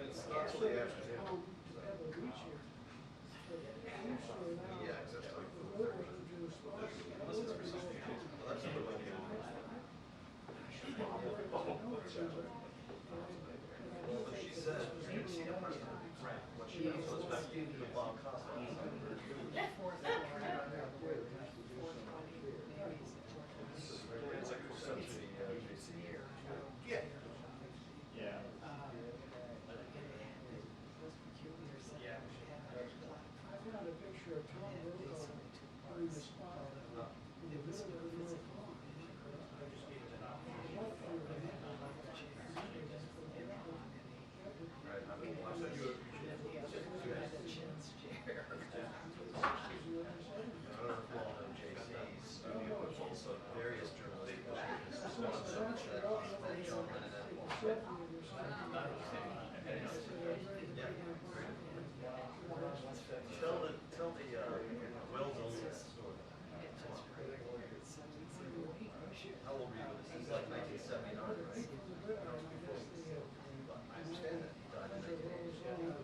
it's not till the afternoon. Yeah, exactly. Unless it's for something else. Well, that's what might be on. But she said, what she knows was back to the Bob Costa. It's like we're sent to the JC. Yeah. Yeah. I found a picture of Tom Wilco on the spot in the middle of the North Lawn. Right. I'll send you a picture. I don't know if you all know JC's studio, but also various journalistic issues. That John Lennon had. Tell the Wells only story. How old were you when this? This is like 1979, right? I understand that he died in 1980.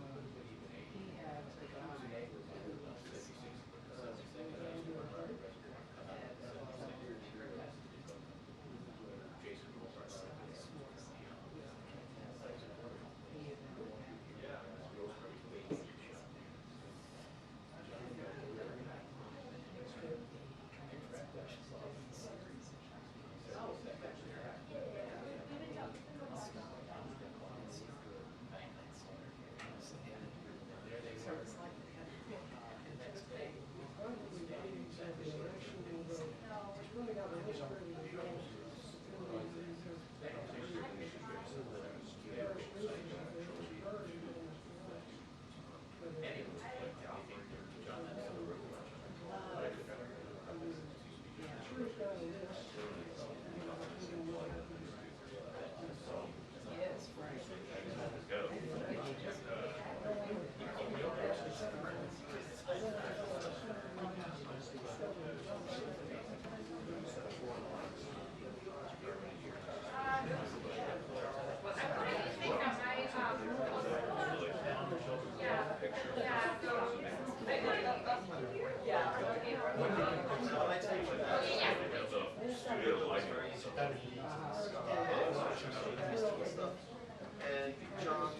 And John,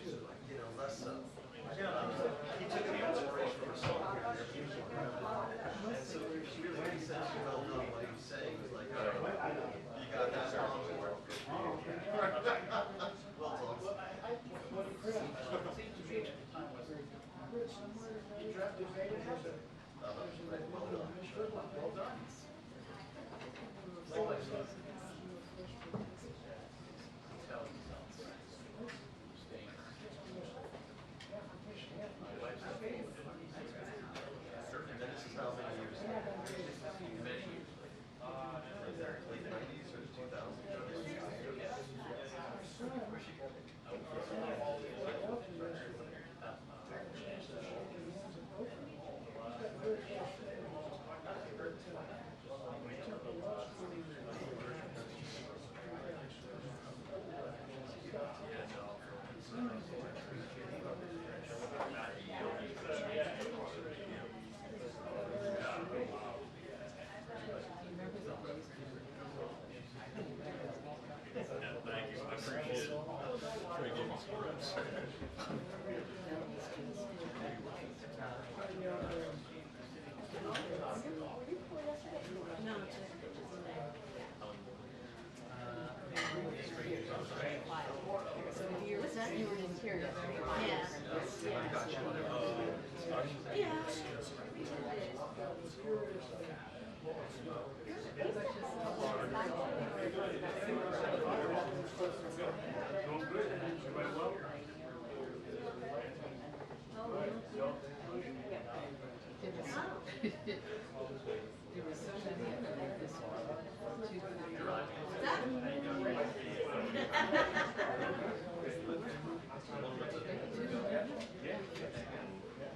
less so. He took the inspiration from a song here and there. And so really what he said, you well know what he was saying was like, you got that song. Well done. Well done. Certainly, then this is how many years? Many years. Late 90s or 2000s? Thank you. I appreciate it. Try to give me some reps. No, was that you were in interior? Yeah. Yeah. There was so many like this one.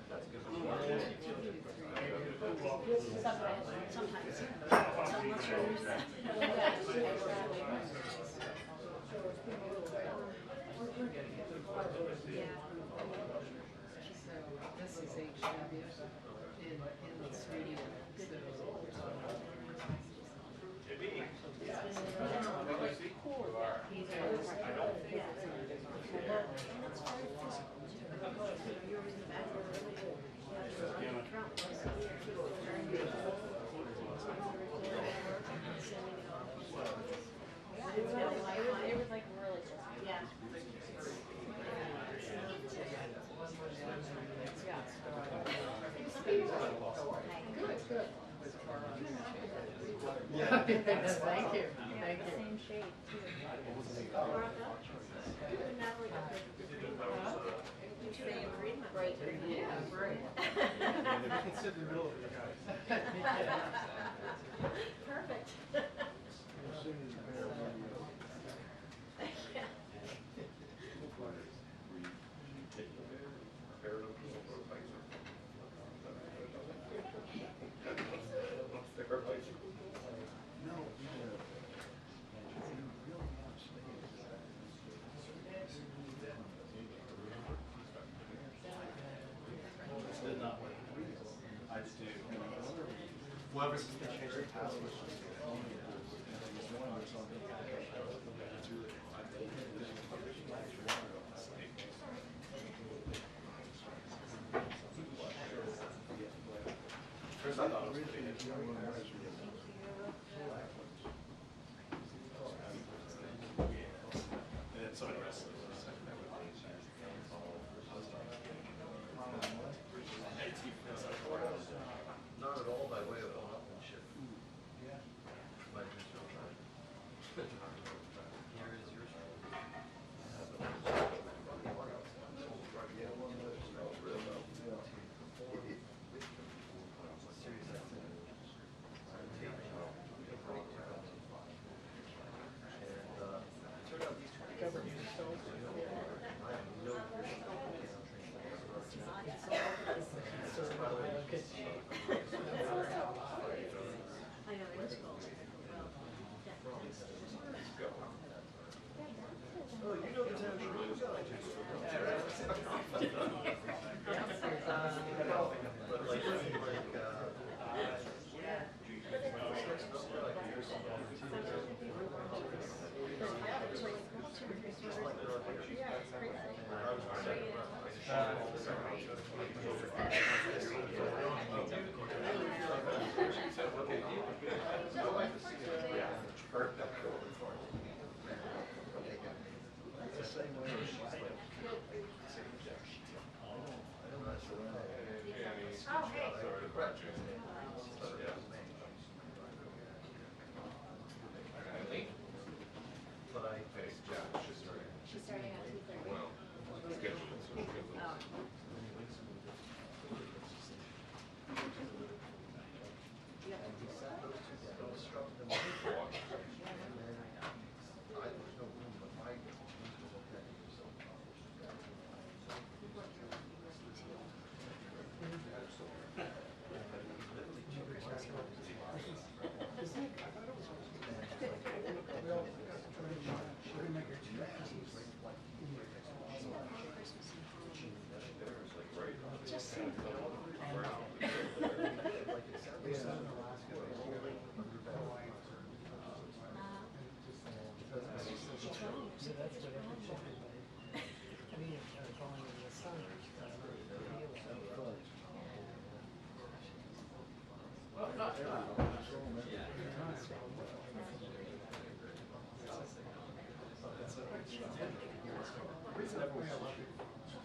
That's good. this is HW in Sweden, It was like really just, yeah. Yeah. Thank you, thank you. Same shade too. Right. Yeah, right. You can sit in the middle of you guys. Perfect. As soon as Yeah. No, you really want to stay. Did not wait. I do. Whoever's going to change their password. First I thought it was pretty and then somebody wrestled. Not at all by way of one-upmanship. My digital time. Here is yours. I know, it is cool. Oh, you know the town you really got. But like, but I She's starting at 2:30.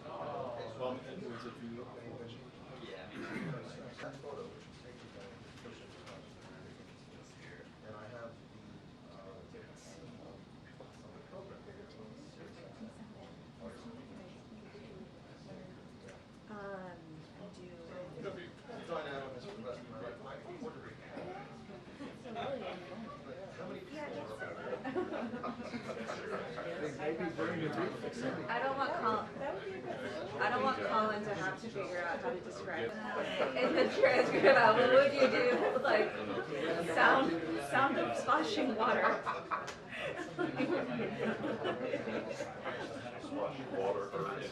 Oh. Well, and it was a view. That photo, which was taken by and I have the program. I do. It'll be done out on this for the rest of my life. I'm wondering. How many people I don't want Colin to have to figure out how to describe in the transcript. What would you do? Like sound sound of splashing water. Splashing water in front of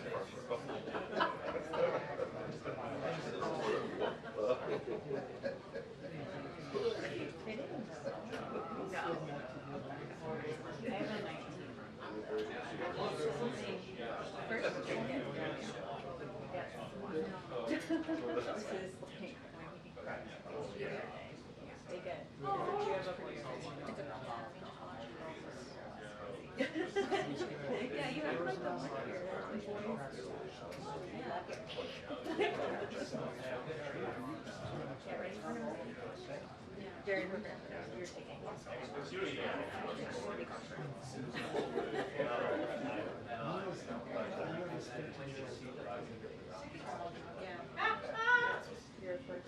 No. I have a 19. First weekend. Yes. This is like when yeah, they get. Do you have a yeah, you have like the one here. Yeah, ready for it? Very progressive. You're taking. Yeah. You're first.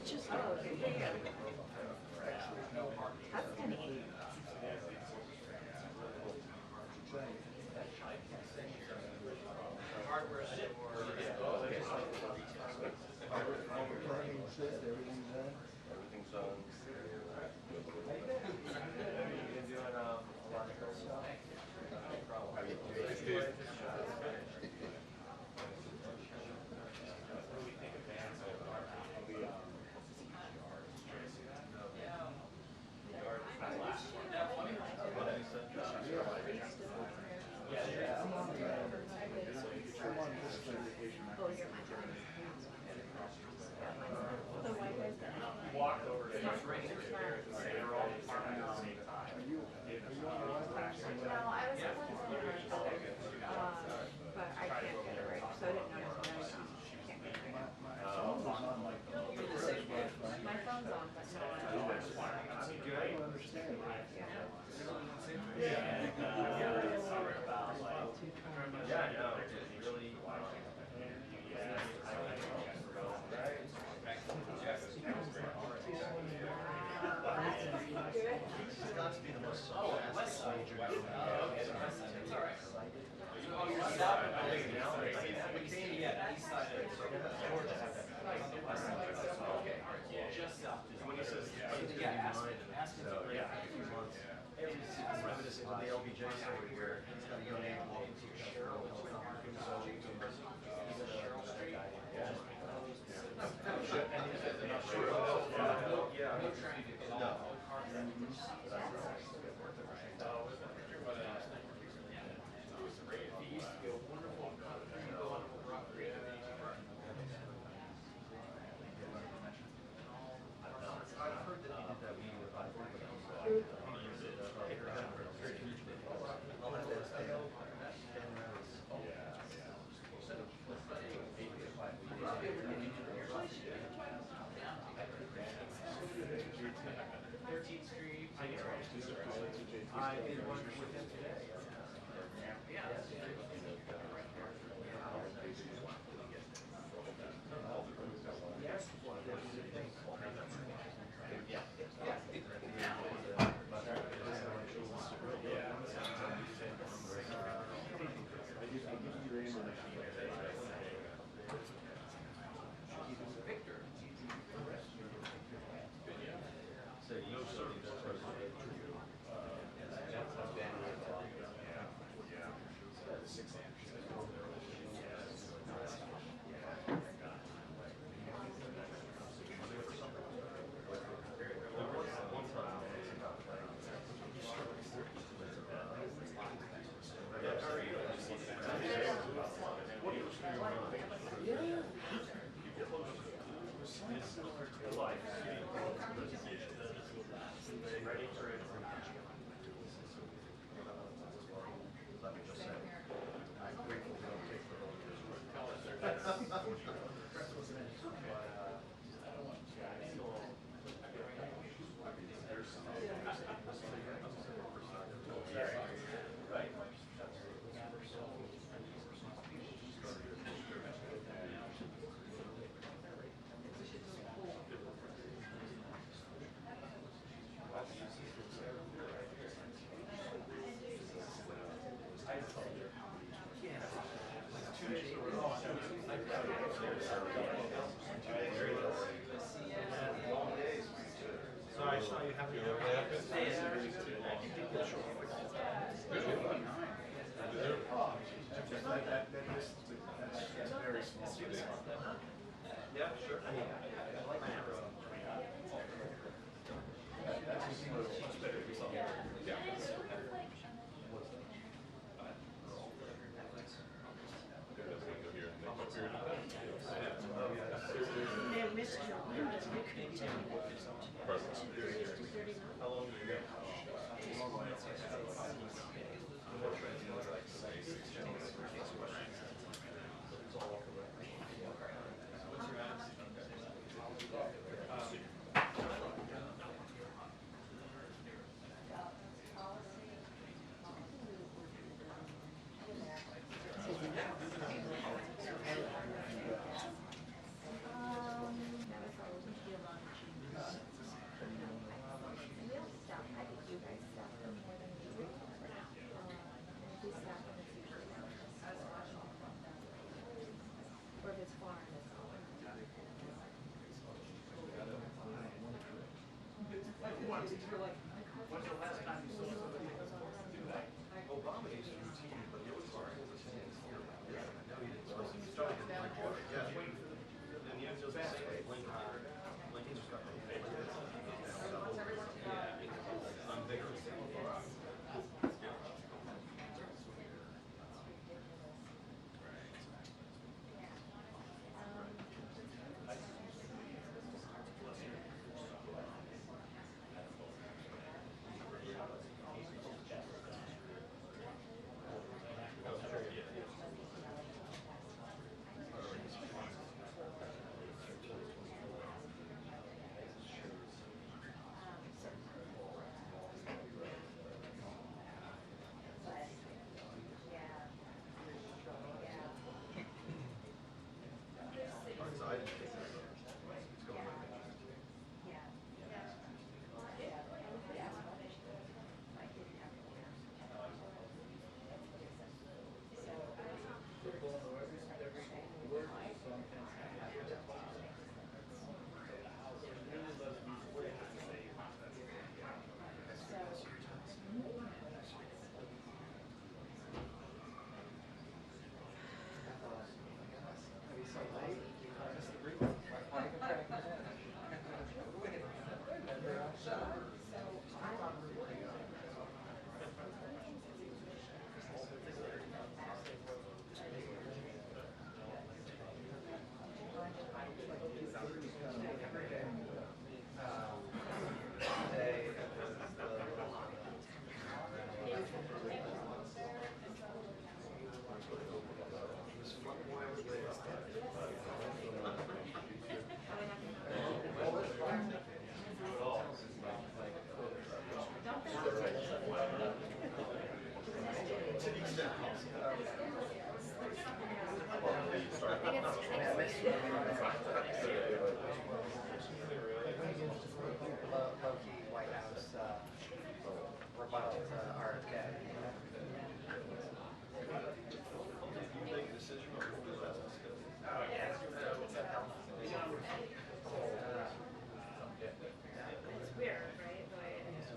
Just oh, okay. That's kind of neat. Everything's done. Oh, you're my turn. The white guy's got Walked over to him. No, I was supposed to but I can't get it right, so I didn't notice when I was on. Can't get it right. My phone's on, but no, I don't. Yeah, no, it's really. She's got to be the most sarcastic major. When he says it's gonna be mine, so yeah, a few months. It's reminiscent of the LBJ story where he's got a young man walking through Cheryl helicopter. I've heard that he did that meeting with I'll have to ask him. I did one with him today. So you sort of That's very small. Yeah, sure. They missed your windows, you couldn't tell me what it's 2:30 to 2:39. How long do you go? Or if it's far, it's When's the last time you saw somebody do that? Obama used to routine, but it was hard. It was here. Yeah, I know he didn't. He started in Blackwater. Yeah. And he was just the same way. Lincoln just got the I'm vigorous. Low-key White House rebuttal to RFK. Make a decision or we'll do that. It's weird, right? The way it is.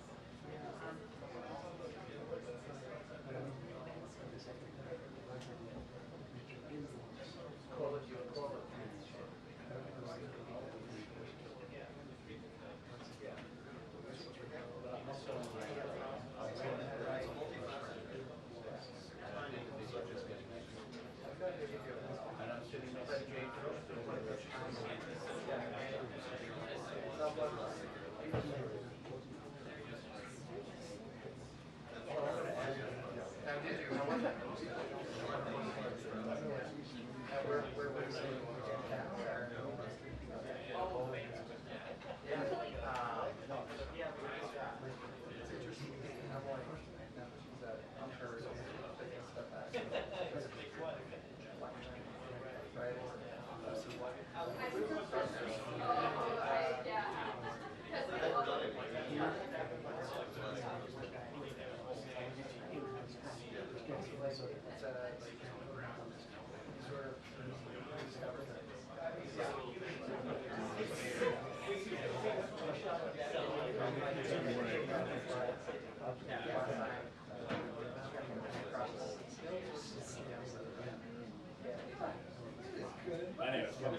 I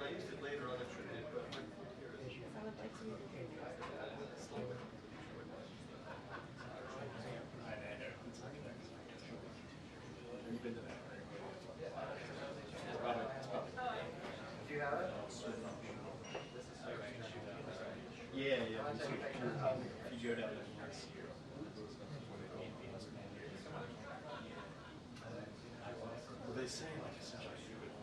used it later on in Trinidad, but I would like to read it. Do you have it? Yeah, yeah. If you go down there once, well, they say like essentially you would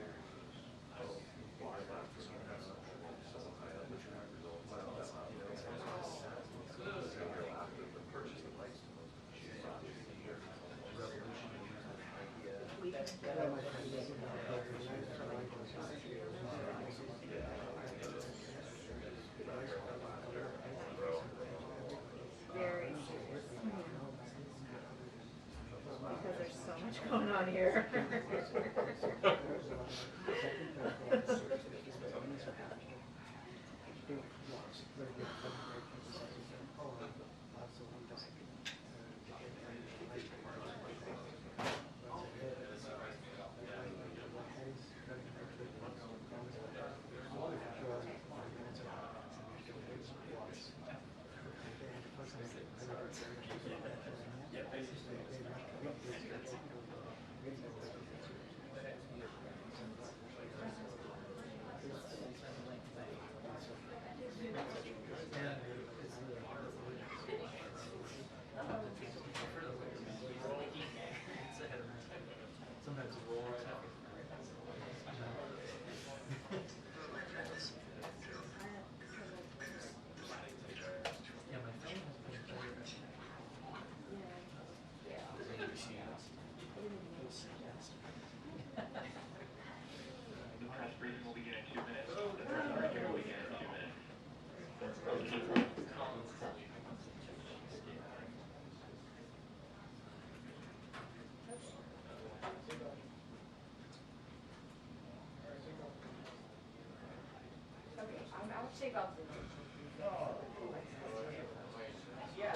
Very. Because there's so much going on here. sometimes it rolls. Yeah, my phone has been very bad. press briefing will begin in 2 minutes. The press briefing will begin in 2 minutes. Okay, I'll take off the. Yeah.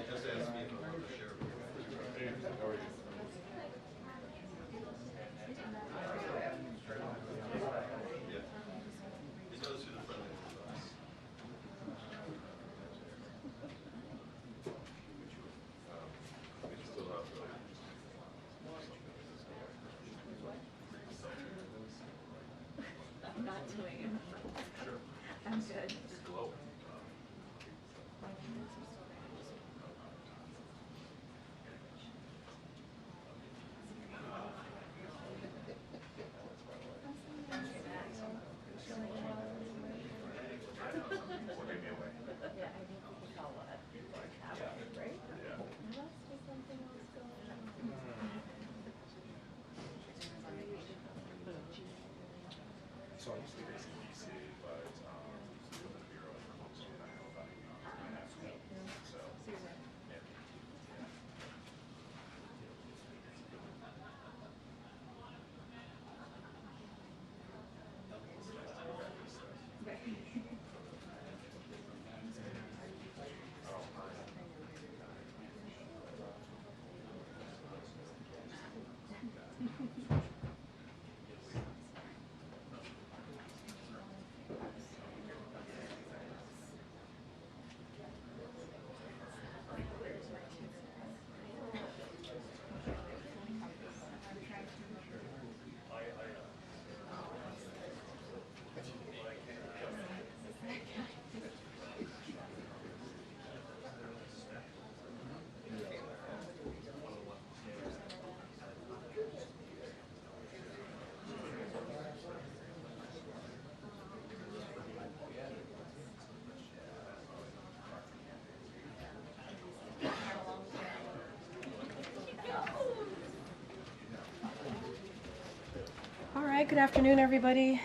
Just asked me if I wanted to share. Yeah. He knows who the friend is. I'm not doing it. Sure. I'm good. Glow. Yeah, I think we can call it. Right? Unless there's something else going on. So I'm just based in DC, but right, good afternoon, everybody.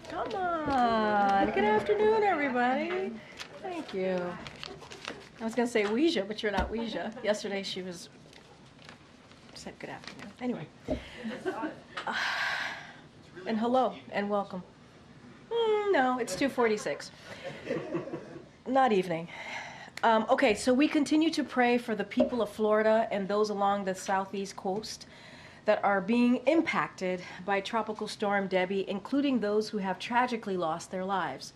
Come on. Good afternoon, everybody. Thank you. I was going to say Ouija, but you're not Ouija. Yesterday she said good afternoon. Anyway. And hello and welcome. No, it's 2:46. Not evening. Okay, so we continue to pray for the people of Florida and those along the southeast coast that are being impacted by Tropical Storm Debbie, including those who have tragically lost their lives.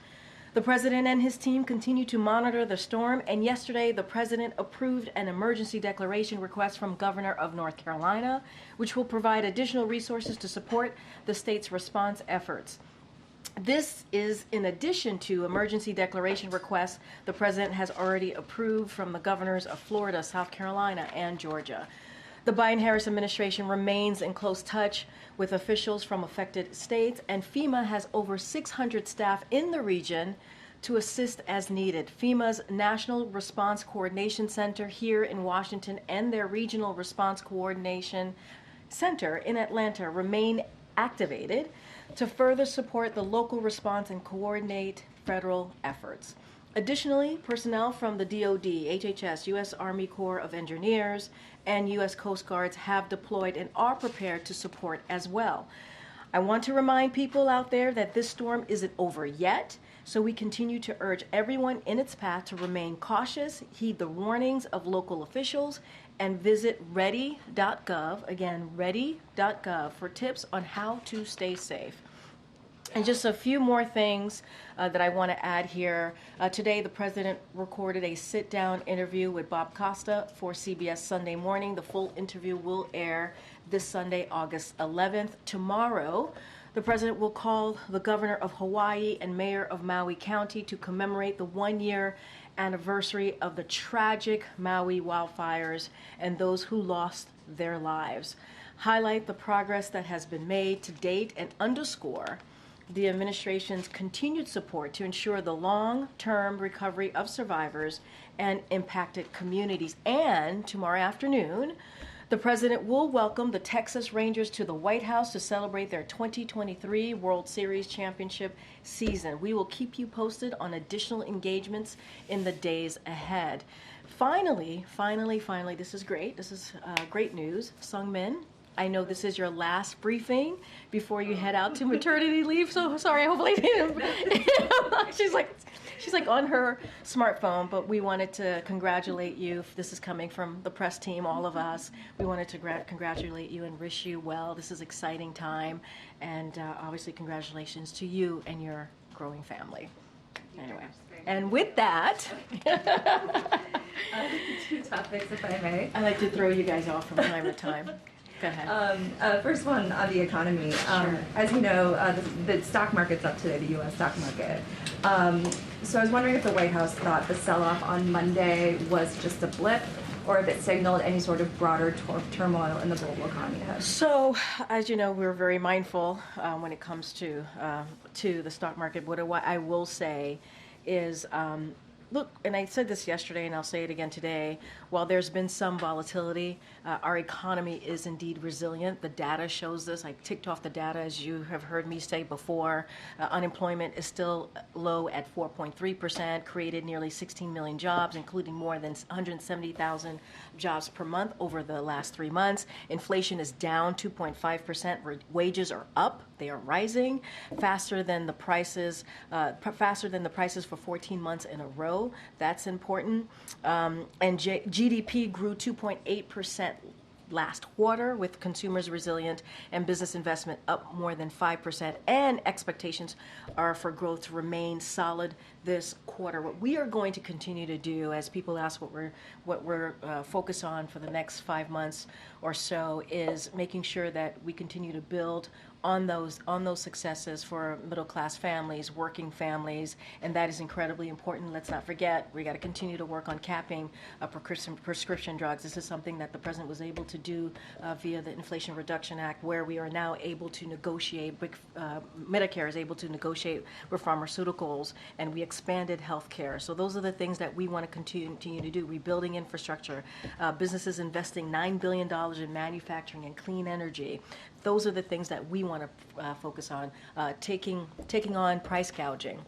The president and his team continue to monitor the storm, and yesterday the president approved an emergency declaration request from Governor of North Carolina, which will provide additional resources to support the state's response efforts. This is in addition to emergency declaration requests the president has already approved from the governors of Florida, South Carolina, and Georgia. The Biden-Harris administration remains in close touch with officials from affected states, and FEMA has over 600 staff in the region to assist as needed. FEMA's National Response Coordination Center here in Washington and their Regional Response Coordination Center in Atlanta remain activated to further support the local response and coordinate federal efforts. Additionally, personnel from the DoD, HHS, U.S. Army Corps of Engineers, and U.S. Coast Guards have deployed and are prepared to support as well. I want to remind people out there that this storm isn't over yet, so we continue to urge everyone in its path to remain cautious, heed the warnings of local officials, and visit ready.gov, again, ready.gov, for tips on how to stay safe. And just a few more things that I want to add here. Today, the president recorded a sit-down interview with Bob Costa for CBS Sunday Morning. The full interview will air this Sunday, August 11th. Tomorrow, the president will call the governor of Hawaii and mayor of Maui County to commemorate the one-year anniversary of the tragic Maui wildfires and those who lost their lives. Highlight the progress that has been made to date and underscore the administration's continued support to ensure the long-term recovery of survivors and impacted communities. And tomorrow afternoon, the president will welcome the Texas Rangers to the White House to celebrate their 2023 World Series championship season. We will keep you posted on additional engagements in the days ahead. Finally, this is great. This is great news. Sungmin, I know this is your last briefing before you head out to maternity leave, so sorry, hopefully I didn't. She's like on her smartphone, but we wanted to congratulate you. This is coming from the press team, all of us. We wanted to congratulate you and wish you well. This is an exciting time, and obviously congratulations to you and your growing family. Anyway, and with that, Two topics, if I may. I like to throw you guys off from time to time. Go ahead. First one on the economy. As you know, the stock market's up today, the U.S. stock market. So I was wondering if the White House thought the sell-off on Monday was just a blip, or if it signaled any sort of broader turmoil in the global economy ahead. So, as you know, we're very mindful when it comes to the stock market. What I will say is, look, and I said this yesterday and I'll say it again today, while there's been some volatility, our economy is indeed resilient. The data shows this. I ticked off the data, as you have heard me say before. Unemployment is still low at 4.3%, created nearly 16 million jobs, including more than 170,000 jobs per month over the last 3 months. Inflation is down 2.5%. Wages are up. They are rising faster than the prices for 14 months in a row. That's important. And GDP grew 2.8% last quarter, with consumers resilient and business investment up more than 5%. And expectations are for growth to remain solid this quarter. What we are going to continue to do, as people ask what we're focused on for the next 5 months or so, is making sure that we continue to build on those successes for middle-class families, working families, and that is incredibly important. Let's not forget, we got to continue to work on capping prescription drugs. This is something that the president was able to do via the Inflation Reduction Act, where we are now able to negotiate, Medicare is able to negotiate with pharmaceuticals, and we expanded health care. So those are the things that we want to continue to do, rebuilding infrastructure, businesses investing $9 billion in manufacturing and clean energy. Those are the things that we want to focus on, taking on price gouging.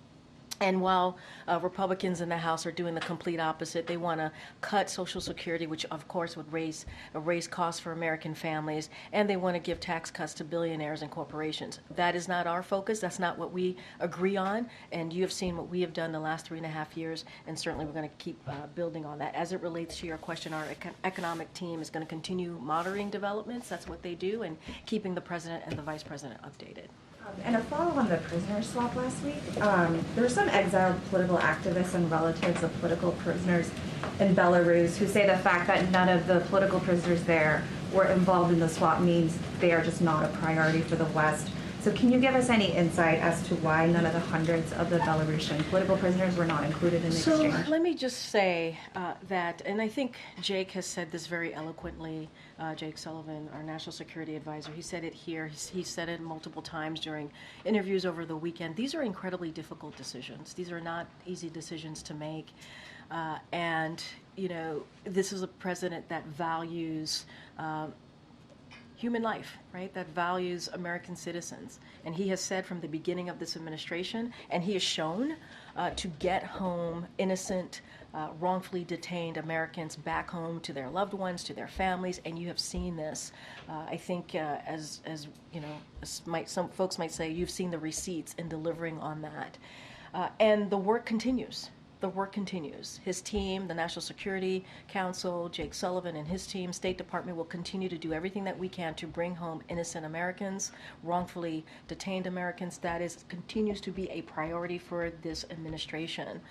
And while Republicans in the House are doing the complete opposite, they want to cut Social Security, which of course would raise costs for American families, and they want to give tax cuts to billionaires and corporations. That is not our focus. That's not what we agree on. And you have seen what we have done the last 3.5 years, and certainly we're going to keep building on that. As it relates to your question, our economic team is going to continue monitoring developments. That's what they do, and keeping the president and the vice president updated. And a follow on the prisoner swap last week, there were some exiled political activists and relatives of political prisoners in Belarus who say the fact that none of the political prisoners there were involved in the swap means they are just not a priority for the West. So can you give us any insight as to why none of the hundreds of the Belarusian political prisoners were not included in the exchange? So let me just say that, and I think Jake has said this very eloquently, Jake Sullivan, our national security advisor, he said it here, he said it multiple times during interviews over the weekend. These are incredibly difficult decisions. These are not easy decisions to make. And, you know, this is a president that values human life, right? That values American citizens. And he has said from the beginning of this administration, and he has shown to get home innocent, wrongfully detained Americans back home to their loved ones, to their families. And you have seen this. I think, as you know, some folks might say, you've seen the receipts in delivering on that. And the work continues. The work continues. His team, the National Security Council, Jake Sullivan and his team, State Department, will continue to do everything that we can to bring home innocent Americans, wrongfully detained Americans. That continues to be a priority for this administration.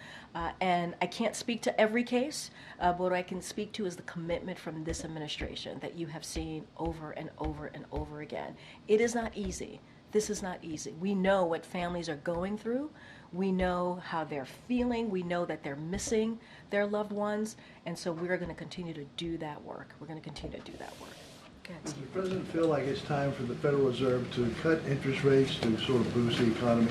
And I can't speak to every case, but what I can speak to is the commitment from this administration that you have seen over and over and over again. It is not easy. This is not easy. We know what families are going through. We know how they're feeling. We know that they're missing their loved ones. And so we're going to continue to do that work. We're going to continue to do that work. Go ahead, Does Steve. the President feel like it's time for the Federal Reserve to cut interest rates to sort of boost the economy?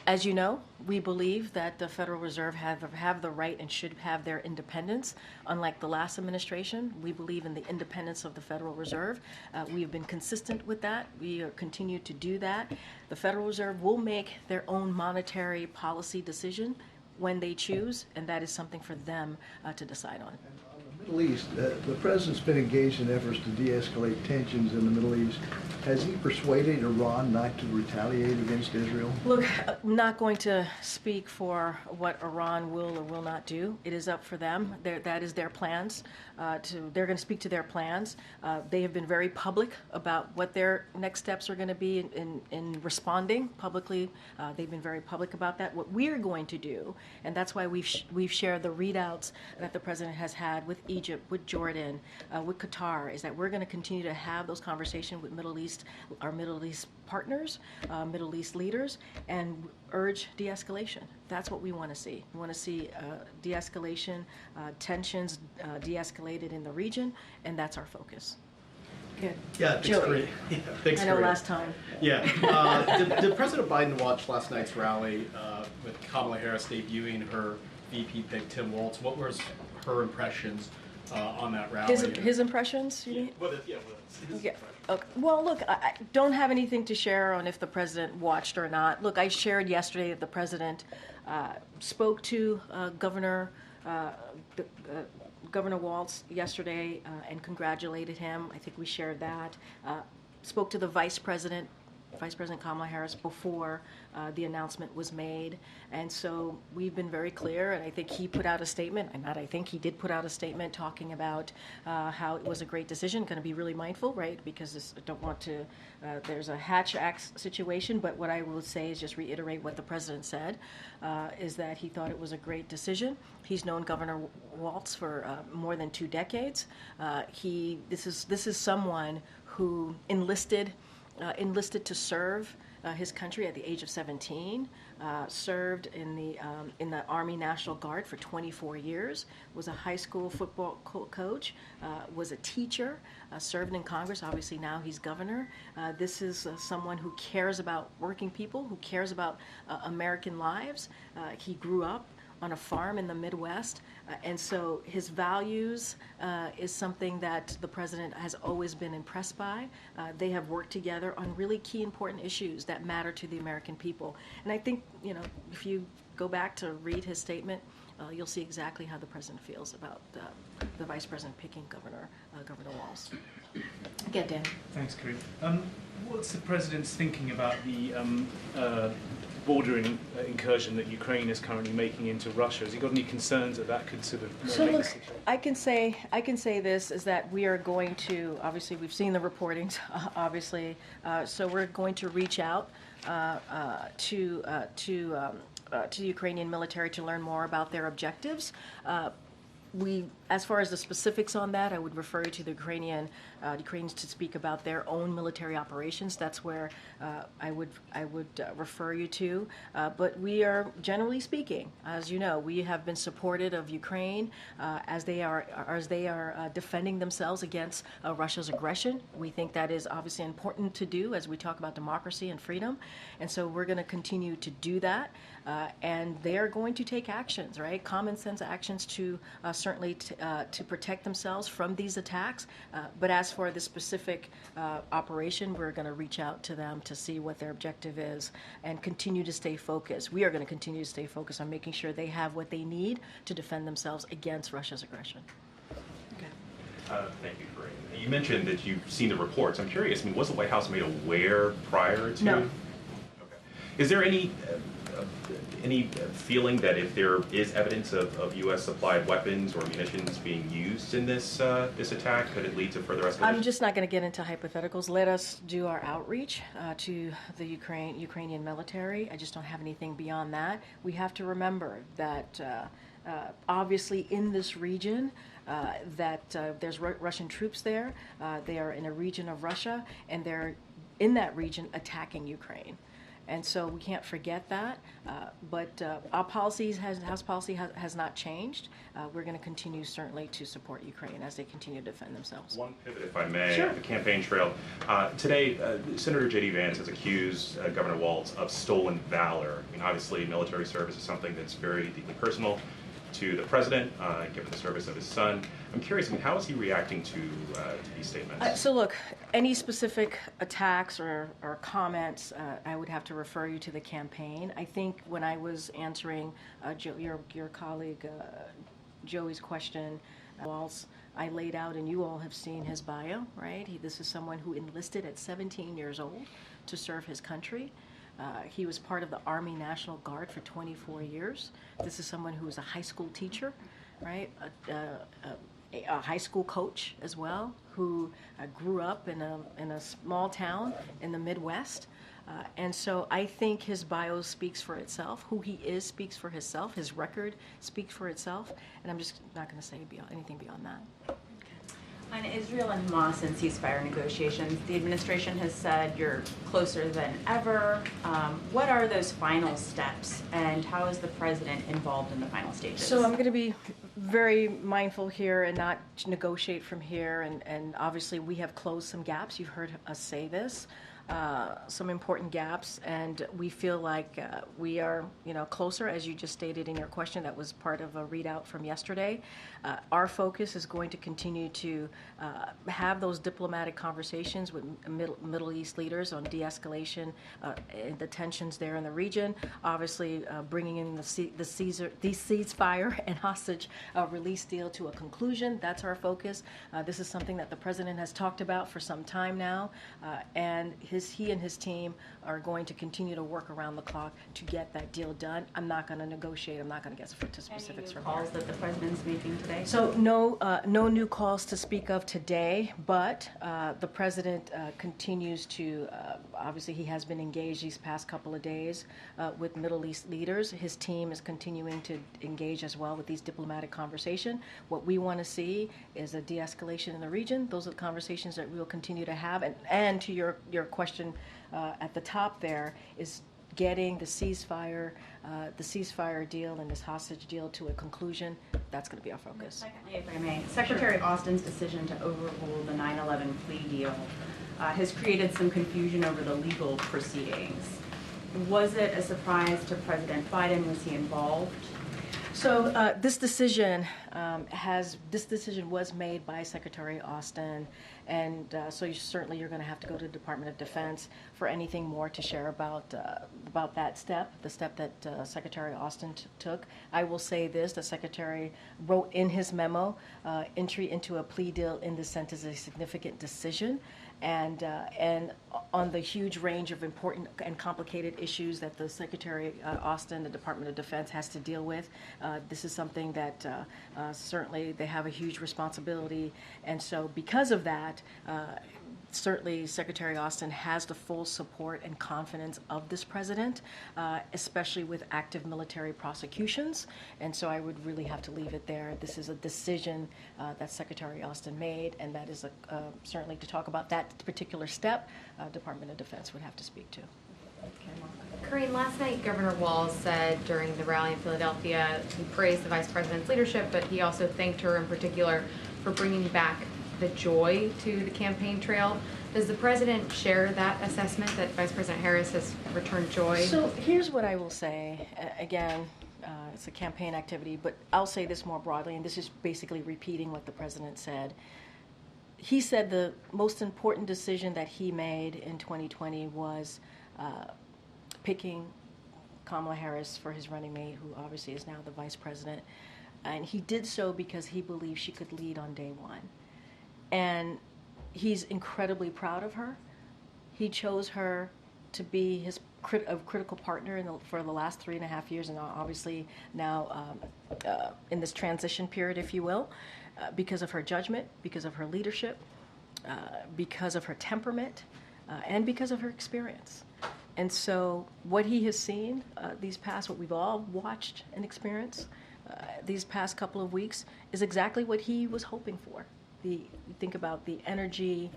As you know, we believe that the Federal Reserve have the right and should have their independence. Unlike the last administration, we believe in the independence of the Federal Reserve. We have been consistent with that. We continue to do that. The Federal Reserve will make their own monetary policy decision when they choose, and that is something for them to decide on. Middle East, the President's been engaged in efforts to de-escalate tensions in the Middle East. Has he persuaded Iran not to retaliate against Israel? Look, I'm not going to speak for what Iran will or will not do. It is up for them. That is their plans. They're going to speak to their plans. They have been very public about what their next steps are going to be in responding publicly. They've been very public about that. What we're going to do, and that's why we've shared the readouts that the President has had with Egypt, with Jordan, with Qatar, is that we're going to continue to have those conversations with our Middle East partners, Middle East leaders, and urge de-escalation. That's what we want to see. We want to see de-escalation, tensions de-escalated in the region, and that's our focus. Good. Yeah, thanks, Joey. Karine. Yeah, thanks, I know Karine. last time. Yeah. Did President Biden watch last night's rally with Kamala Harris debuting her VP pick, Tim Walz? What was her impressions on that rally? His impressions, you mean? His Yeah. impressions. Okay. Well, look, I don't have anything to share on if the president watched or not. Look, I shared yesterday that the president spoke to Governor Walz yesterday and congratulated him. I think we shared that. Spoke to the Vice President Kamala Harris before the announcement was made. And so we've been very clear, and I think he put out a statement, he did put out a statement talking about how it was a great decision, going to be really mindful, right, because I don't want to, there's a Hatch Act situation, but what I will say is just reiterate what the president said, is that he thought it was a great decision. He's known Governor Walz for more than 2 decades. This is someone who enlisted to serve his country at the age of 17, served in the Army National Guard for 24 years, was a high school football coach, was a teacher, served in Congress. Obviously now he's governor. This is someone who cares about working people, who cares about American lives. He grew up on a farm in the Midwest, and so his values is something that the president has always been impressed by. They have worked together on really key important issues that matter to the American people. And I think, if you go back to read his statement, you'll see exactly how the president feels about the vice president picking Governor Walz. Again, Dan. Thanks, Karine. What's the president's thinking about the bordering incursion that Ukraine is currently making into Russia? Has he got any concerns that could sort of So make look, the situation? I can say this is that we are going to, obviously we've seen the reportings, obviously, so we're going to reach out to the Ukrainian military to learn more about their objectives. As far as the specifics on that, I would refer you to the Ukrainians to speak about their own military operations. That's where I would refer you to. But we are, generally speaking, as you know, we have been supportive of Ukraine as they are defending themselves against Russia's aggression. We think that is obviously important to do as we talk about democracy and freedom, and so we're going to continue to do that. And they are going to take actions, right? Common sense actions to certainly to protect themselves from these attacks. But as for the specific operation, we're going to reach out to them to see what their objective is and continue to stay focused. We are going to continue to stay focused on making sure they have what they need to defend themselves against Russia's aggression. Okay. Thank you, Karine. You mentioned that you've seen the reports. I'm curious, was the White House made aware prior to? No. Okay. Is there any feeling that if there is evidence of U.S. supplied weapons or munitions being used in this attack, could it lead to further escalation? I'm just not going to get into hypotheticals. Let us do our outreach to the Ukrainian military. I just don't have anything beyond that. We have to remember that obviously in this region, there's Russian troops there. They are in a region of Russia, and they're in that region attacking Ukraine. And so we can't forget that. But our House policy has not changed. We're going to continue certainly to support Ukraine as they continue to defend themselves. One pivot, if I may, Sure. the campaign trail. Today, Senator J.D. Vance has accused Governor Walz of stolen valor. Obviously, military service is something that's very deeply personal to the president, given the service of his son. I'm curious, how is he reacting to these statements? So look, any specific attacks or comments, I would have to refer you to the campaign. I think when I was answering your colleague Joey's question, Walz, I laid out, and you all have seen his bio, right? This is someone who enlisted at 17 years old to serve his country. He was part of the Army National Guard for 24 years. This is someone who was a high school teacher, right? A high school coach as well, who grew up in a small town in the Midwest. And so I think his bio speaks for itself. Who he is speaks for himself. His record speaks for itself. And I'm just not going to say anything beyond that. On Israel and Hamas and ceasefire negotiations, the administration has said you're closer than ever. What are those final steps, and how is the president involved in the final stages? So I'm going to be very mindful here and not negotiate from here. And obviously we have closed some gaps. You've heard us say this. Some important gaps, and we feel like we are, closer, as you just stated in your question. That was part of a readout from yesterday. Our focus is going to continue to have those diplomatic conversations with Middle East leaders on de-escalation and the tensions there in the region. Obviously, bringing in the ceasefire and hostage release deal to a conclusion. That's our focus. This is something that the president has talked about for some time now, and he and his team are going to continue to work around the clock to get that deal done. I'm not going to negotiate. I'm not going to get to specifics from here. Calls that the president's making today? So no new calls to speak of today, but the president continues to, obviously he has been engaged these past couple of days with Middle East leaders. His team is continuing to engage as well with these diplomatic conversation. What we want to see is a de-escalation in the region. Those are the conversations that we will continue to have. And to your question at the top there is getting the ceasefire deal and this hostage deal to a conclusion. That's going to be our focus. Secondly, if I may, Secretary Austin's decision to overrule the 9/11 plea deal has created some confusion over the legal proceedings. Was it a surprise to President Biden? Was he involved? So this decision was made by Secretary Austin, and so you're going to have to go to the Department of Defense for anything more to share about that step, the step that Secretary Austin took. I will say this: the Secretary wrote in his memo, entry into a plea deal in this sense is a significant decision. And on the huge range of important and complicated issues that the Secretary Austin, the Department of Defense, has to deal with, this is something that certainly they have a huge responsibility. And so because of that, certainly Secretary Austin has the full support and confidence of this president, especially with active military prosecutions. And so I would really have to leave it there. This is a decision that Secretary Austin made, and that is certainly to talk about that particular step, Department of Defense would have to speak to. Karine, last night Governor Walz said during the rally in Philadelphia, he praised the Vice President's leadership, but he also thanked her in particular for bringing back the joy to the campaign trail. Does the President share that assessment that Vice President Harris has returned joy? So here's what I will say. Again, it's a campaign activity, but I'll say this more broadly, and this is basically repeating what the President said. He said the most important decision that he made in 2020 was picking Kamala Harris for his running mate, who obviously is now the Vice President. And he did so because he believed she could lead on day one. And he's incredibly proud of her. He chose her to be his critical partner for the last 3.5 years, and obviously now in this transition period, if you will, because of her judgment, because of her leadership, because of her temperament, and because of her experience. And so what he has seen what we've all watched and experienced these past couple of weeks is exactly what he was hoping for. You think about the energy,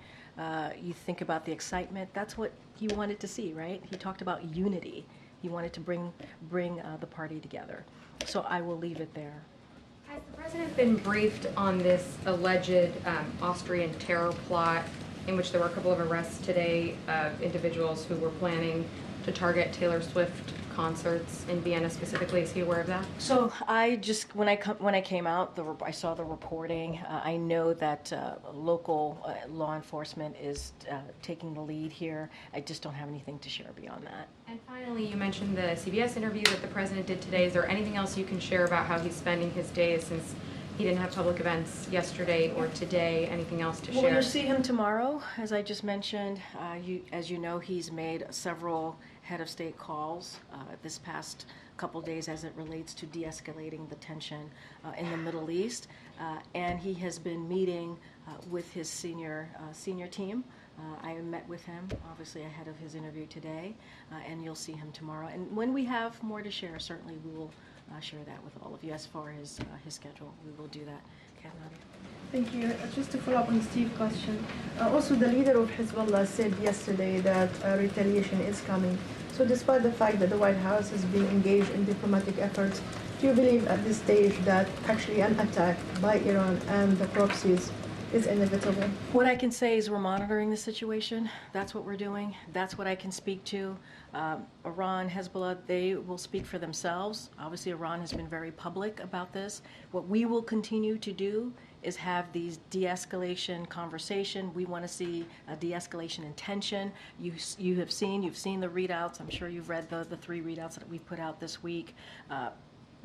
you think about the excitement. That's what he wanted to see, right? He talked about unity. He wanted to bring the party together. So I will leave it there. Has the President been briefed on this alleged Austrian terror plot in which there were a couple of arrests today of individuals who were planning to target Taylor Swift concerts in Vienna specifically? Is he aware of that? So I just, when I came out, I saw the reporting. I know that local law enforcement is taking the lead here. I just don't have anything to share beyond that. And finally, you mentioned the CBS interview that the President did today. Is there anything else you can share about how he's spending his days since he didn't have public events yesterday or today? Anything else to share? Well, you'll see him tomorrow, as I just mentioned. As you know, he's made several head of state calls this past couple days as it relates to de-escalating the tension in the Middle East, and he has been meeting with his senior team. I met with him, obviously, ahead of his interview today, and you'll see him tomorrow. And when we have more to share, certainly we will share that with all of you. As far as his schedule, we will do that. Thank you. Just to follow up on Steve's question, also the leader of Hezbollah said yesterday that retaliation is coming. So despite the fact that the White House is being engaged in diplomatic efforts, do you believe at this stage that actually an attack by Iran and the proxies is inevitable? What I can say is we're monitoring the situation. That's what we're doing. That's what I can speak to. Iran, Hezbollah, they will speak for themselves. Obviously, Iran has been very public about this. What we will continue to do is have these de-escalation conversation. We want to see a de-escalation in tension. You've seen the readouts. I'm sure you've read the 3 readouts that we've put out this week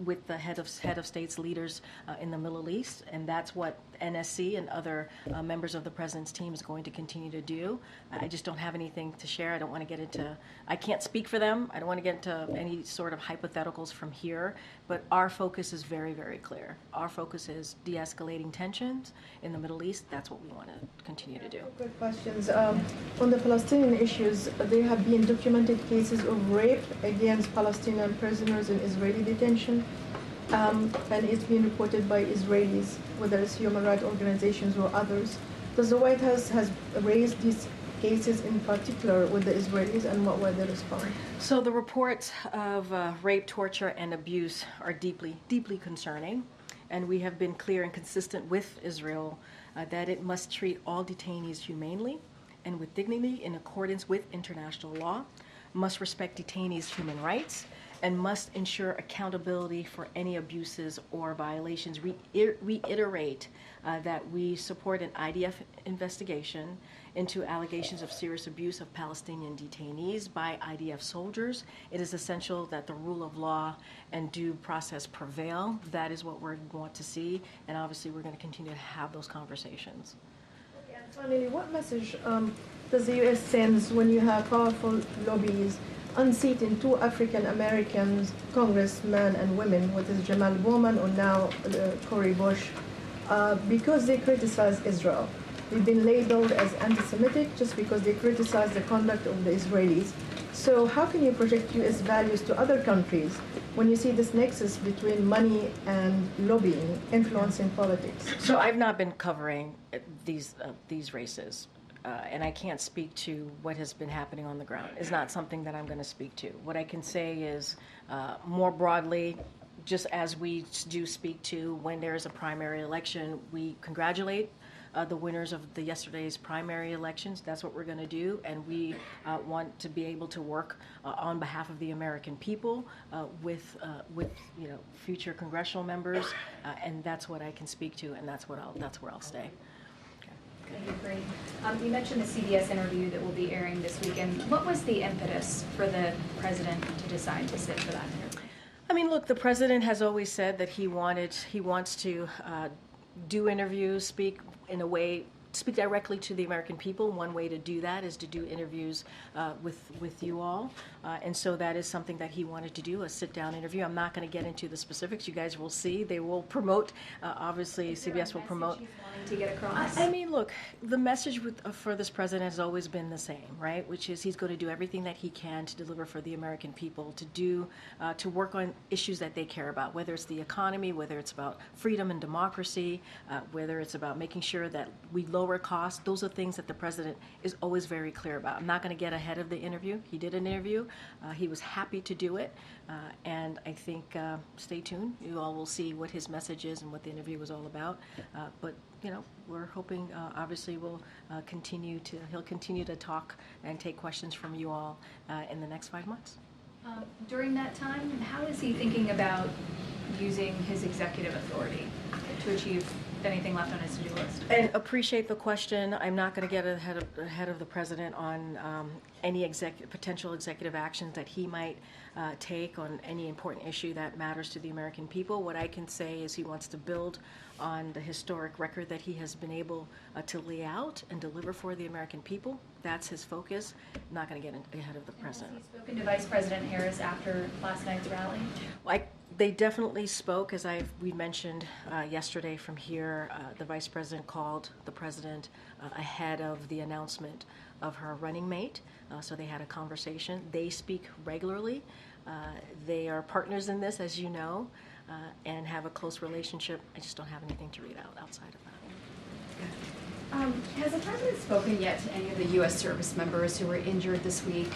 with the head of states leaders in the Middle East, and that's what NSC and other members of the President's team is going to continue to do. I just don't have anything to share. I don't want to get into, I can't speak for them. I don't want to get into any sort of hypotheticals from here, but our focus is very, very clear. Our focus is de-escalating tensions in the Middle East. That's what we want to continue to do. Quick questions. On the Palestinian issues, there have been documented cases of rape against Palestinian prisoners in Israeli detention. and it's been reported by Israelis, whether it's human rights organizations or others. Does the White House has raised these cases in particular with the Israelis, and what were their response? So the reports of rape, torture, and abuse are deeply, deeply concerning, and we have been clear and consistent with Israel that it must treat all detainees humanely and with dignity in accordance with international law, must respect detainees' human rights, and must ensure accountability for any abuses or violations. Reiterate that we support an IDF investigation into allegations of serious abuse of Palestinian detainees by IDF soldiers. It is essential that the rule of law and due process prevail. That is what we want to see, and obviously we're going to continue to have those conversations. And finally, what message does the U.S. send when you have powerful lobbies unseating two African Americans, congressmen and women, which is Jamal Bowman or now Cori Bush, because they criticize Israel? They've been labeled as anti-Semitic just because they criticize the conduct of the Israelis. So how can you project U.S. values to other countries when you see this nexus between money and lobbying influencing politics? So I've not been covering these races. And I can't speak to what has been happening on the ground. It's not something that I'm going to speak to. What I can say is, more broadly, just as we do speak to when there is a primary election, we congratulate the winners of yesterday's primary elections. That's what we're going to do, and we want to be able to work on behalf of the American people with future congressional members, and that's what I can speak to, and that's where I'll stay. Thank you, Karine. You mentioned the CBS interview that will be airing this weekend. What was the impetus for the president to decide to sit for that interview? I mean, look, the president has always said that he wants to do interviews, speak directly to the American people. One way to do that is to do interviews with you all. And so that is something that he wanted to do, a sit-down interview. I'm not going to get into the specifics. You guys will see. They will promote, obviously, CBS will promote. To get across? I mean, look, the message for this president has always been the same, right? Which is he's going to do everything that he can to deliver for the American people, to work on issues that they care about, whether it's the economy, whether it's about freedom and democracy, whether it's about making sure that we lower costs. Those are things that the president is always very clear about. I'm not going to get ahead of the interview. He did an interview. He was happy to do it. And I think, stay tuned. You all will see what his message is and what the interview was all about. But we're hoping, obviously, he'll continue to talk and take questions from you all in the next 5 months. During that time, how is he thinking about using his executive authority to achieve anything left on his to-do list? And appreciate the question. I'm not going to get ahead of the president on any potential executive actions that he might take on any important issue that matters to the American people. What I can say is he wants to build on the historic record that he has been able to lay out and deliver for the American people. That's his focus. I'm not going to get ahead of the president. Has he spoken to Vice President Harris after last night's rally? They definitely spoke, as we mentioned yesterday from here. The Vice President called the President ahead of the announcement of her running mate, so they had a conversation. They speak regularly. They are partners in this, as you know, and have a close relationship. I just don't have anything to read out outside of that. Has the president spoken yet to any of the U.S. service members who were injured this week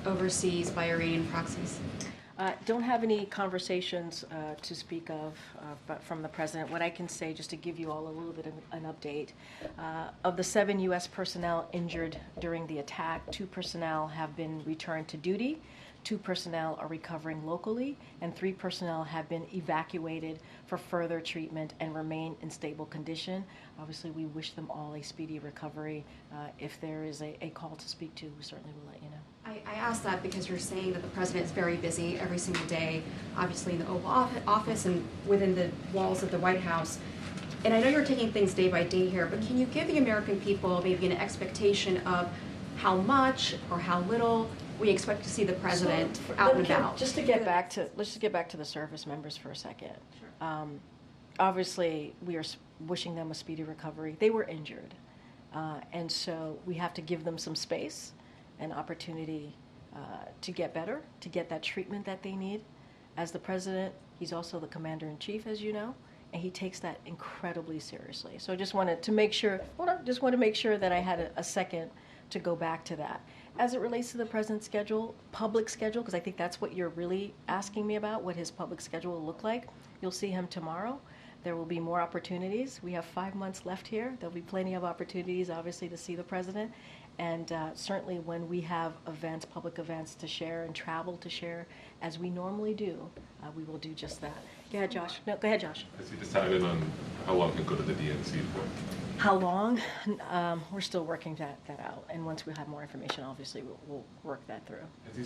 overseas by Iranian proxies? Don't have any conversations to speak of from the president. What I can say, just to give you all a little bit of an update, of the 7 U.S. personnel injured during the attack, 2 personnel have been returned to duty, 2 personnel are recovering locally, and 3 personnel have been evacuated for further treatment and remain in stable condition. Obviously, we wish them all a speedy recovery. If there is a call to speak to, we certainly will let you know. I ask that because you're saying that the president is very busy every single day, obviously in the Oval Office and within the walls of the White House. And I know you're taking things day by day here, but can you give the American people maybe an expectation of how much or how little we expect to see the president out and about? Let's just get back to the service members for a second. Sure. Obviously, we are wishing them a speedy recovery. They were injured, and so we have to give them some space and opportunity to get better, to get that treatment that they need. As the president, he's also the commander-in-chief, as you know, and he takes that incredibly seriously. So I just wanted to make sure, just want to make sure that I had a second to go back to that. As it relates to the president's schedule, public schedule, because I think that's what you're really asking me about, what his public schedule will look like. You'll see him tomorrow. There will be more opportunities. We have 5 months left here. There'll be plenty of opportunities, obviously, to see the president. And certainly when we have events, public events to share and travel to share, as we normally do, we will do just that. Go ahead, Josh. No, go ahead, Josh. Has he decided on how long he'll go to the DNC for? How long? We're still working that out. And once we have more information, obviously, we'll work that through. Has he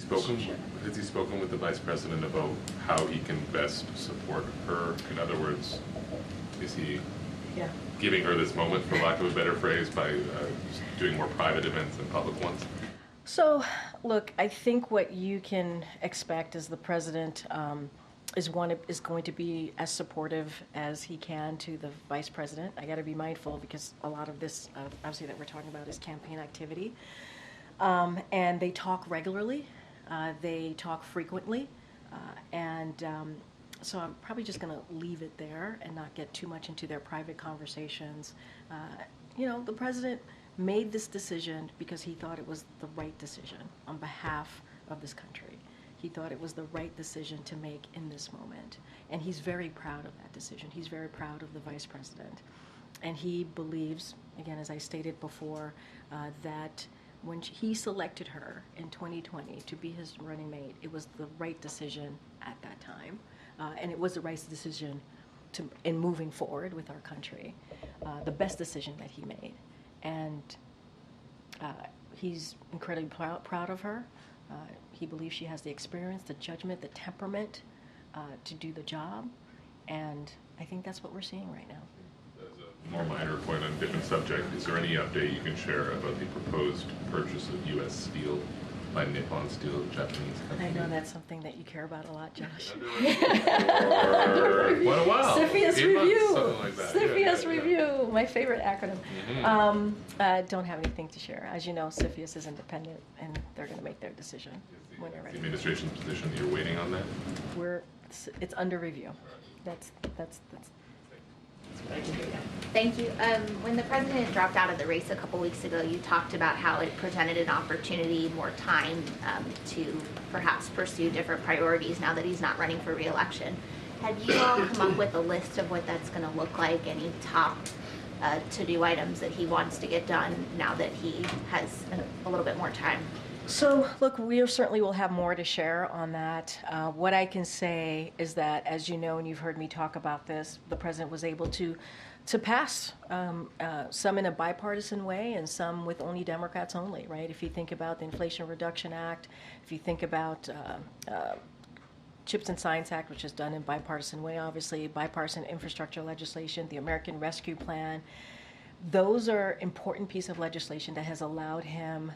spoken with the vice president about how he can best support her? In other words, is he giving her this moment, for lack of a better phrase, by doing more private events than public ones? So, look, I think what you can expect is the president is going to be as supportive as he can to the vice president. I got to be mindful because a lot of this, obviously, that we're talking about is campaign activity, and they talk regularly, they talk frequently, so I'm probably just going to leave it there and not get too much into their private conversations. The president made this decision because he thought it was the right decision on behalf of this country. He thought it was the right decision to make in this moment. And he's very proud of that decision. He's very proud of the vice president. And he believes, again, as I stated before, that when he selected her in 2020 to be his running mate, it was the right decision at that time. And it was the right decision in moving forward with our country, the best decision that he made. And he's incredibly proud of her. He believes she has the experience, the judgment, the temperament to do the job. And I think that's what we're seeing right now. As a more minor point on a different subject, is there any update you can share about the proposed purchase of U.S. steel by Nippon Steel, Japanese company? I know that's something that you care about a lot, Josh. For quite a while. CFIUS 8 months, review. something like that. CFIUS review, my favorite acronym. Don't have anything to share. As you know, CFIUS is independent, and they're going to make their decision when they're The ready. administration's position, you're waiting on that? It's under review. That's Thank you. When the president dropped out of the race a couple weeks ago, you talked about how it presented an opportunity, more time to perhaps pursue different priorities now that he's not running for re-election. Have you all come up with a list of what that's going to look like? Any top to-do items that he wants to get done now that he has a little bit more time? So, look, we certainly will have more to share on that. What I can say is that, as you know, and you've heard me talk about this, the president was able to pass some in a bipartisan way and some with only Democrats only, right? If you think about the Inflation Reduction Act, if you think about CHIPS and Science Act, which is done in bipartisan way, obviously, bipartisan infrastructure legislation, the American Rescue Plan. Those are important piece of legislation that has allowed him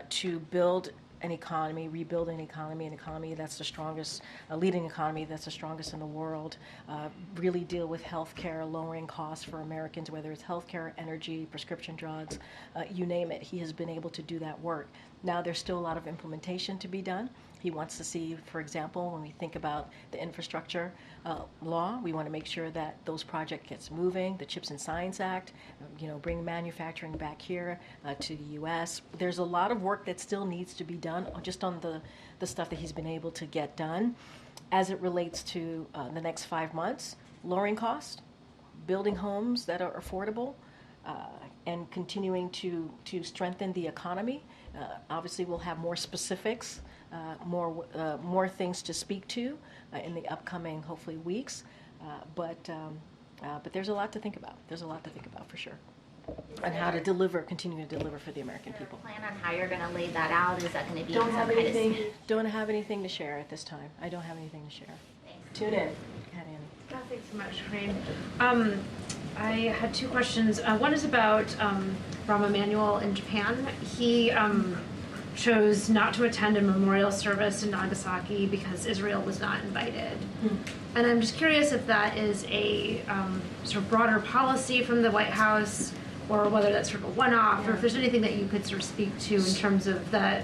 to build an economy, rebuild an economy that's the strongest, a leading economy that's the strongest in the world, really deal with healthcare, lowering costs for Americans, whether it's healthcare, energy, prescription drugs, you name it. He has been able to do that work. Now there's still a lot of implementation to be done. He wants to see, for example, when we think about the infrastructure law, we want to make sure that those projects gets moving. The CHIPS and Science Act, bring manufacturing back here to the U.S. There's a lot of work that still needs to be done just on the stuff that he's been able to get done. As it relates to the next 5 months, lowering costs, building homes that are affordable, and continuing to strengthen the economy. Obviously, we'll have more specifics, more things to speak to in the upcoming, hopefully, weeks. But there's a lot to think about. There's a lot to think about for sure, on how to continue to deliver for the American people. Plan on how you're going to lay that out? Is that going to be Don't have anything to share at this time. I don't have anything to share. Thanks. Tune in. Go ahead, Annie. Thanks so much, Karine. I had two questions. One is about Rahm Emanuel in Japan. He chose not to attend a memorial service in Nagasaki because Israel was not invited. And I'm just curious if that is a sort of broader policy from the White House, or whether that's sort of a one-off, or if there's anything that you could sort of speak to in terms of that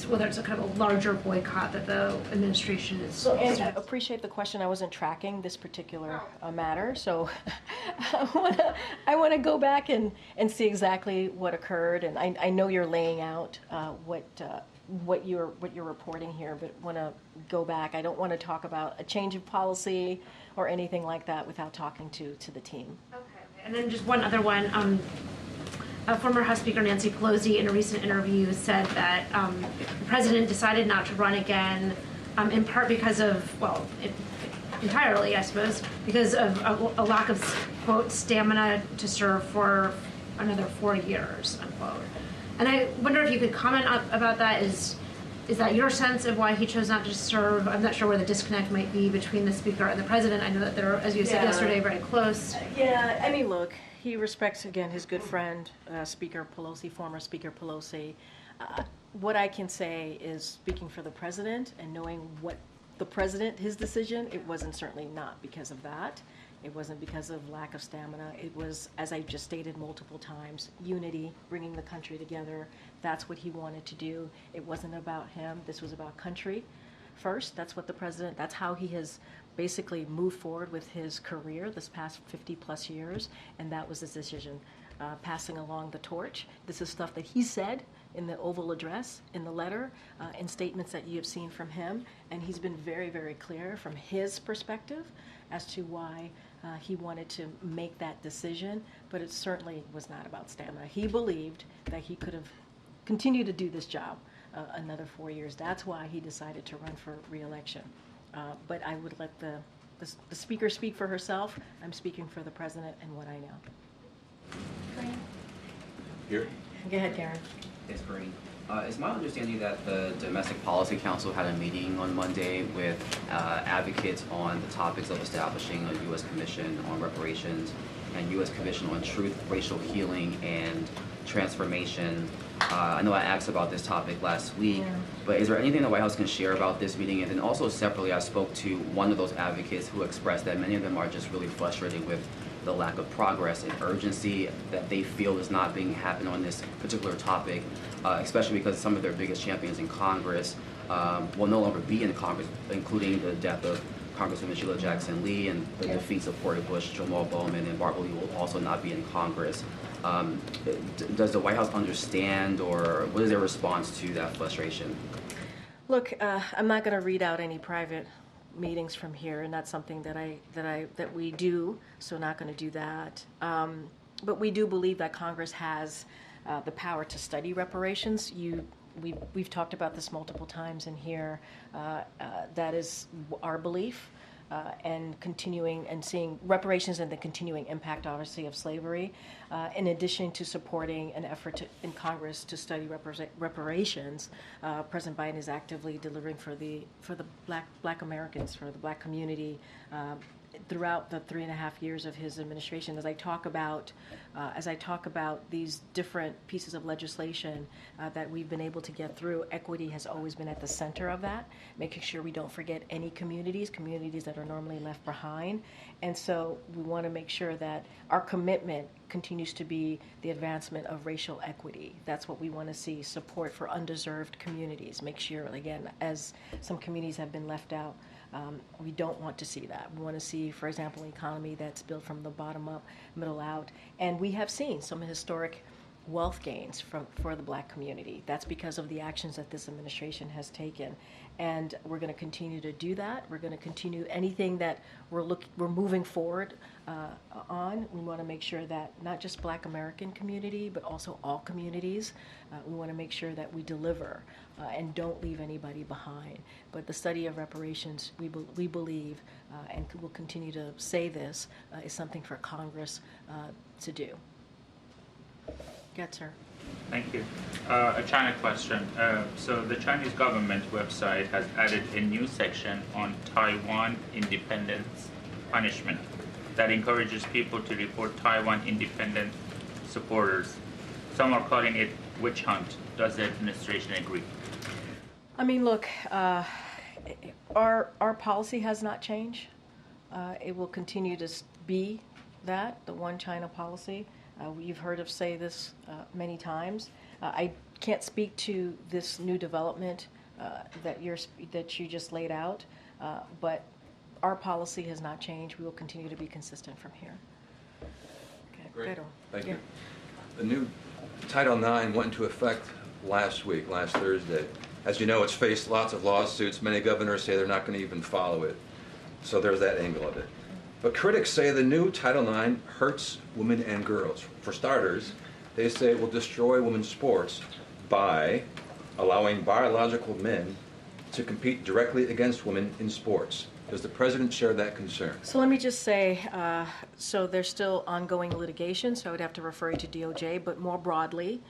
whether it's a kind of a larger boycott that the administration is. So, and I appreciate the question. I wasn't tracking this particular matter, so I want to go back and see exactly what occurred. And I know you're laying out what you're reporting here, but want to go back. I don't want to talk about a change of policy or anything like that without talking to the team. Okay, and then just one other one. Former House Speaker Nancy Pelosi, in a recent interview, said that the president decided not to run again, in part because of, well, entirely, I suppose, because of a lack of, quote, stamina to serve for another 4 years, unquote. And I wonder if you could comment about that. Is that your sense of why he chose not to serve? I'm not sure where the disconnect might be between the speaker and the president. I know that they're, as you said yesterday, very close. Yeah, I mean, look, he respects, again, his good friend, Speaker Pelosi, former Speaker Pelosi. What I can say is, speaking for the president and knowing what the president, his decision, it wasn't certainly not because of that. It wasn't because of lack of stamina. It was, as I just stated multiple times, unity, bringing the country together. That's what he wanted to do. It wasn't about him. This was about country first. That's what the president, that's how he has basically moved forward with his career this past 50 plus years, and that was his decision, passing along the torch. This is stuff that he said in the Oval Address, in the letter, in statements that you have seen from him, and he's been very, very clear from his perspective as to why he wanted to make that decision, but it certainly was not about stamina. He believed that he could have continued to do this job another 4 years. That's why he decided to run for re-election. But I would let the speaker speak for herself. I'm speaking for the president and what I know. Karine? Here. Go ahead, Karen. Yes, Karine. It's my understanding that the Domestic Policy Council had a meeting on Monday with advocates on the topics of establishing a U.S. Commission on Reparations and U.S. Commission on Truth, Racial Healing, and Transformation. I know I asked about this topic last week, but is there anything the White House can share about this meeting? And then also separately, I spoke to one of those advocates who expressed that many of them are just really frustrated with the lack of progress and urgency that they feel is not being happening on this particular topic, especially because some of their biggest champions in Congress will no longer be in Congress, including the death of Congresswoman Sheila Jackson Lee and the defeats of Cori Bush, Jamal Bowman, and Barbara Lee will also not be in Congress. Does the White House understand, or what is their response to that frustration? Look, I'm not going to read out any private meetings from here, and that's something that we do. So not going to do that. But we do believe that Congress has the power to study reparations. We've talked about this multiple times in here. That is our belief. And continuing and seeing reparations and the continuing impact, obviously, of slavery, in addition to supporting an effort in Congress to study reparations. President Biden is actively delivering for the Black Americans, for the Black community, throughout the 3.5 years of his administration. As I talk about these different pieces of legislation that we've been able to get through, equity has always been at the center of that, making sure we don't forget any communities that are normally left behind. And so we want to make sure that our commitment continues to be the advancement of racial equity. That's what we want to see, support for undeserved communities. Make sure, again, as some communities have been left out, we don't want to see that. We want to see, for example, an economy that's built from the bottom up, middle out. And we have seen some historic wealth gains for the Black community. That's because of the actions that this administration has taken. And we're going to continue to do that. We're going to continue anything that we're moving forward on. We want to make sure that not just Black American community, but also all communities, we want to make sure that we deliver and don't leave anybody behind. But the study of reparations, we believe, and will continue to say this, is something for Congress to do. Good, sir. Thank you. A China question. So the Chinese government website has added a new section on Taiwan independence punishment that encourages people to report Taiwan independent supporters. Some are calling it witch hunt. Does the administration agree? I mean, look, our policy has not changed. It will continue to be that, the one China policy. You've heard us say this many times. I can't speak to this new development that you just laid out, but our policy has not changed. We will continue to be consistent from here. Okay, Great. Pedro. Thank Yeah. you. The new Title IX went into effect last Thursday. As you know, it's faced lots of lawsuits. Many governors say they're not going to even follow it. So there's that angle of it. But critics say the new Title IX hurts women and girls. For starters, they say it will destroy women's sports by allowing biological men to compete directly against women in sports. Does the president share that concern? So let me just say, so there's still ongoing litigation, so I would have to refer you to DOJ, but more broadly,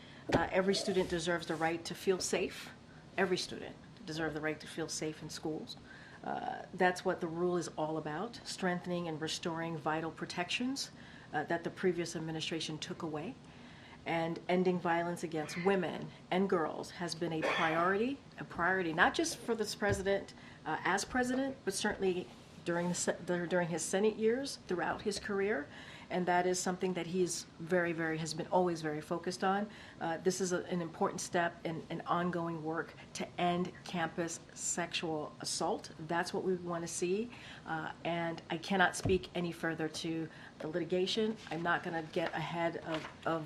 every student deserves the right to feel safe. Every student deserves the right to feel safe in schools. That's what the rule is all about, strengthening and restoring vital protections that the previous administration took away. And ending violence against women and girls has been a priority not just for this president as president, but certainly during his Senate years, throughout his career. And that is something that he's has been always very focused on. This is an important step in ongoing work to end campus sexual assault. That's what we want to see. And I cannot speak any further to the litigation. I'm not going to get ahead of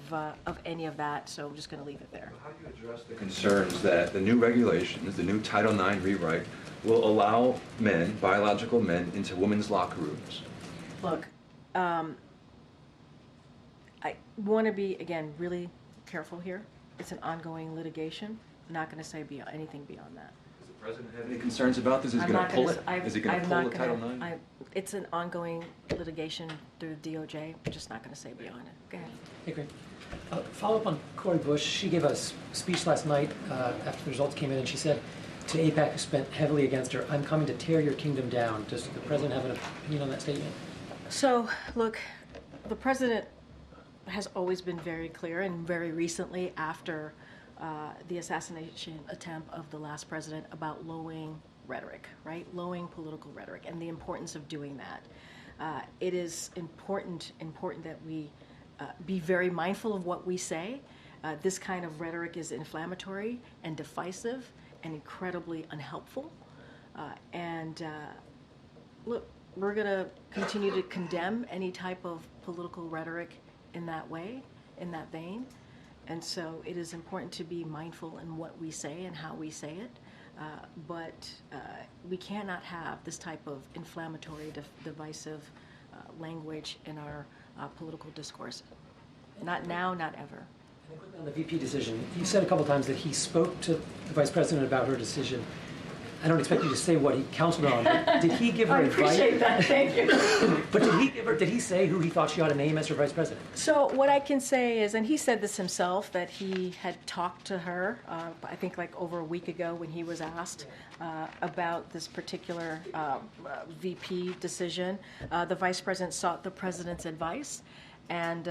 any of that, so I'm just going to leave it there. How do you address the concerns that the new regulations, the new Title IX rewrite, will allow men, biological men, into women's locker rooms? Look, I want to be, again, really careful here. It's an ongoing litigation. I'm not going to say anything beyond that. Does the president have any concerns about this? Is he going to pull it? Is he going to pull the Title IX? It's an ongoing litigation through DOJ. I'm just not going to say beyond it. Go ahead. Hey, great. Follow up on Cori Bush. She gave a speech last night after the results came in, and she said to AIPAC, who spent heavily against her, "I'm coming to tear your kingdom down." Does the president have an opinion on that statement? So, look, the president has always been very clear, and very recently after the assassination attempt of the last president, about lowering rhetoric, right? Lowering political rhetoric, and the importance of doing that. It is important that we be very mindful of what we say. This kind of rhetoric is inflammatory and divisive and incredibly unhelpful. Look, we're going to continue to condemn any type of political rhetoric in that way, in that vein. And so it is important to be mindful in what we say and how we say it. But we cannot have this type of inflammatory, divisive language in our political discourse. Not now, not ever. And quickly on the VP decision, you said a couple times that he spoke to the vice president about her decision. I don't expect you to say what he counseled on, but did he give her advice? I appreciate that, thank you. But did he say who he thought she ought to name as her vice president? So what I can say is, and he said this himself, that he had talked to her, I think like over a week ago when he was asked about this particular VP decision. The vice president sought the president's advice, and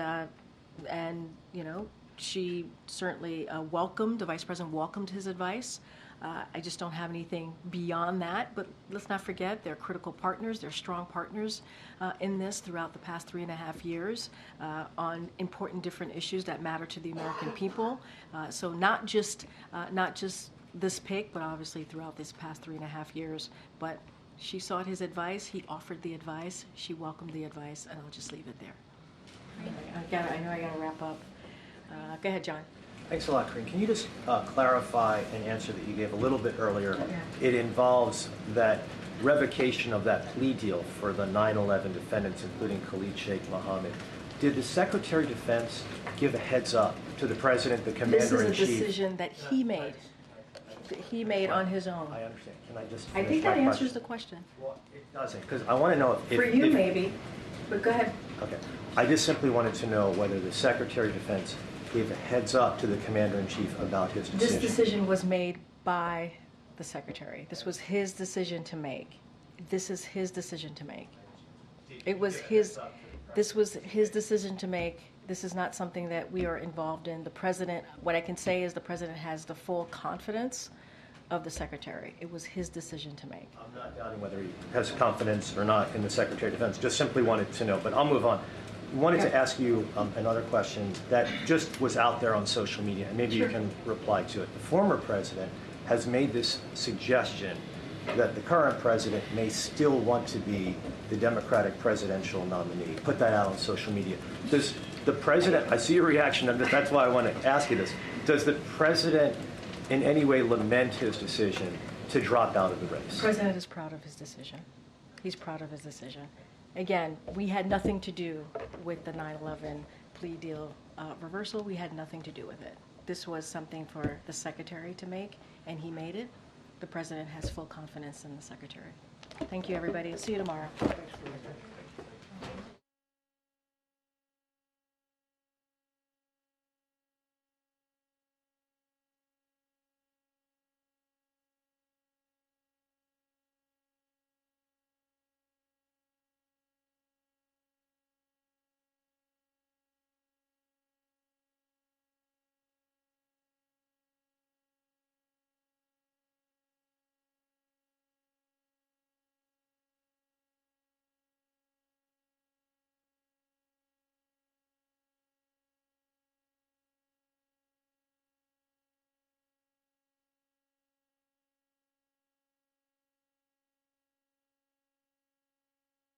you know, she certainly the vice president welcomed his advice. I just don't have anything beyond that, but let's not forget they're critical partners, they're strong partners in this throughout the past 3.5 years on important different issues that matter to the American people. So not just this pick, but obviously throughout this past 3.5 years. But she sought his advice, he offered the advice, she welcomed the advice, and I'll just leave it there. I know I gotta wrap up. Go ahead, John. Thanks a lot, Karine. Can you just clarify an answer that you gave a little bit earlier? Yeah. It involves that revocation of that plea deal for the 9/11 defendants, including Khalid Sheikh Mohammed. Did the Secretary of Defense give a heads up to the President, the Commander-in-Chief? This is a decision that he made. That he made on his own. I understand. Can I just I think that answers the question. Well, it doesn't, because I want to know if... For you, maybe, but go ahead. Okay. I just simply wanted to know whether the Secretary of Defense gave a heads up to the Commander-in-Chief about his decision. This decision was made by the Secretary. This was his decision to make. This is his decision to make. This was his decision to make. This is not something that we are involved in. The President, what I can say is the President has the full confidence of the Secretary. It was his decision to make. I'm not doubting whether he has confidence or not in the Secretary of Defense. Just simply wanted to know, but I'll move on. wanted to ask you another question that just was out there on social media, and maybe you can reply to it. The former president has made this suggestion that the current president may still want to be the Democratic presidential nominee. Put that out on social media. Does the president, I see your reaction to this, that's why I want to ask you this. Does the president in any way lament his decision to drop out of the race? The president is proud of his decision. He's proud of his decision. Again, we had nothing to do with the 9/11 plea deal reversal. We had nothing to do with it. This was something for the secretary to make, and he made it. The president has full confidence in the secretary. Thank you, everybody. See you tomorrow.